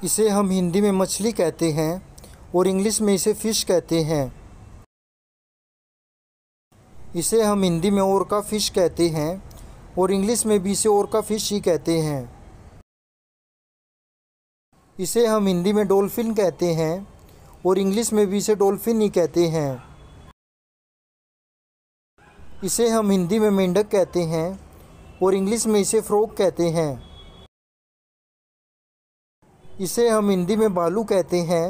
इसे हम हिंदी में मछली कहते हैं और इंग्लिश में इसे फ़िश कहते हैं। इसे हम हिंदी में ओरका फ़िश कहते हैं और इंग्लिश में भी इसे ओरका फ़िश ही कहते हैं। इसे हम हिंदी में डॉल्फिन कहते हैं और इंग्लिश में भी इसे डॉल्फिन ही कहते हैं। इसे हम हिंदी में मेंढक कहते हैं और इंग्लिश में इसे फ्रॉग कहते हैं। इसे हम हिंदी में भालू कहते हैं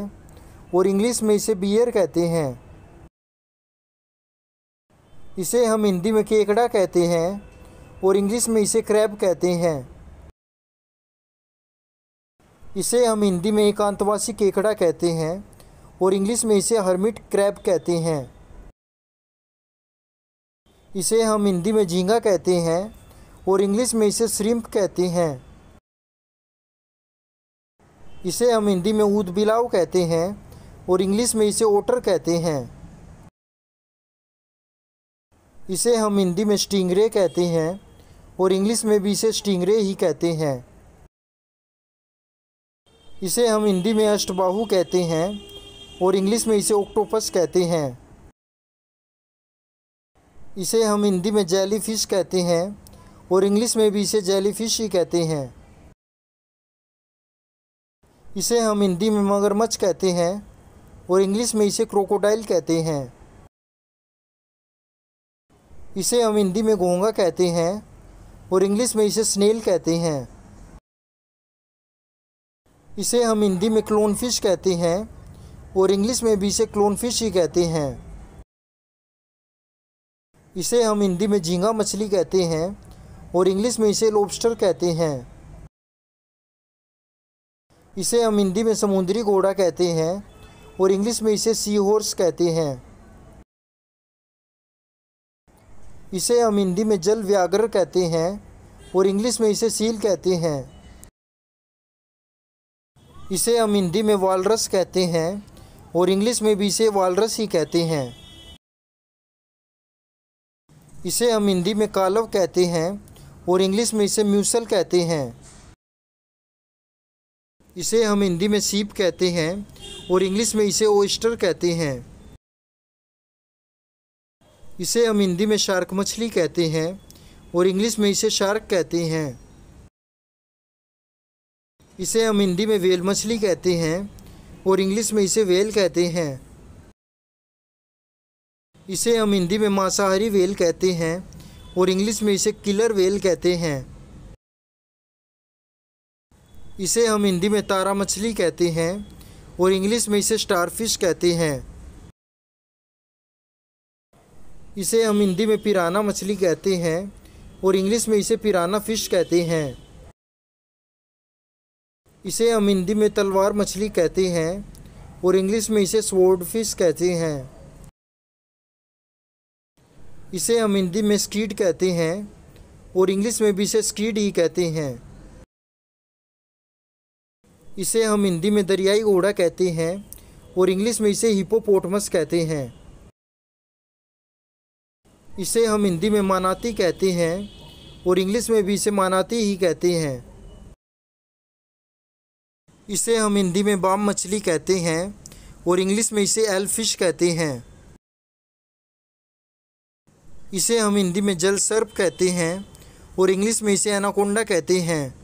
और इंग्लिश में इसे बियर कहते हैं। इसे हम हिंदी में केकड़ा कहते हैं और इंग्लिश में इसे क्रैब कहते हैं। इसे हम हिंदी में एकांतवासी केकड़ा कहते हैं और इंग्लिश में इसे हर्मिट क्रैब कहते हैं। इसे हम हिंदी में झींगा कहते हैं और इंग्लिश में इसे श्रिम्प कहते हैं। इसे हम हिंदी में ऊदबिलाव कहते हैं और इंग्लिश में इसे ओटर कहते हैं। इसे हम हिंदी में स्टिंगरे कहते हैं और इंग्लिश में भी इसे स्टिंगरे ही कहते हैं। इसे हम हिंदी में अष्टबाहु कहते हैं और इंग्लिश में इसे ऑक्टोपस कहते हैं। इसे हम हिंदी में जेली फिश कहते हैं और इंग्लिश में भी इसे जेली फिश ही कहते हैं। इसे हम हिंदी में मगरमच्छ कहते हैं और इंग्लिश में इसे क्रोकोडाइल कहते हैं। इसे हम हिंदी में घोंगा कहते हैं और इंग्लिश में इसे स्नेल कहते हैं। इसे हम हिंदी में क्लोनफिश कहते हैं और इंग्लिश में भी इसे क्लोनफिश ही कहते हैं। इसे हम हिंदी में झींगा मछली कहते हैं और इंग्लिश में इसे लॉबस्टर कहते हैं। इसे हम हिंदी में समुद्री घोड़ा कहते हैं और इंग्लिश में इसे सी हॉर्स कहते हैं। इसे हम हिंदी में जल व्याघ्र कहते हैं और इंग्लिश में इसे सील कहते हैं। इसे हम हिंदी में वालरस कहते हैं और इंग्लिश में भी इसे वालरस ही कहते हैं। इसे हम हिंदी में कालव कहते हैं और इंग्लिश में इसे म्यूसल कहते हैं। इसे हम हिंदी में सीप कहते हैं और इंग्लिश में इसे ओयस्टर कहते हैं। इसे हम हिंदी में शार्क मछली कहते हैं और इंग्लिश में इसे शार्क कहते हैं। इसे हम हिंदी में व्हेल मछली कहते हैं और इंग्लिश में इसे व्हेल कहते हैं। इसे हम हिंदी में मांसाहारी व्हेल कहते हैं और इंग्लिश में इसे किलर व्हेल कहते हैं। इसे हम हिंदी में तारा मछली कहते हैं और इंग्लिश में इसे स्टारफिश कहते हैं। इसे हम हिंदी में पिराना मछली कहते हैं और इंग्लिश में इसे पिराना फिश कहते हैं। इसे हम हिंदी में तलवार मछली कहते हैं और इंग्लिश में इसे स्वॉर्ड फिश कहते हैं। इसे हम हिंदी में स्कीड कहते हैं और इंग्लिश में भी इसे स्कीड ही कहते हैं। इसे हम हिंदी में दरियाई घोड़ा कहते हैं और इंग्लिश में इसे हिपोपोटामस कहते हैं। इसे हम हिंदी में मानाती कहते हैं और इंग्लिश में भी इसे मानाती ही कहते हैं। इसे हम हिंदी में बाम मछली कहते हैं और इंग्लिश में इसे एलफिश कहते हैं। इसे हम हिंदी में जल सर्प कहते हैं और इंग्लिश में इसे एनाकोंडा कहते हैं।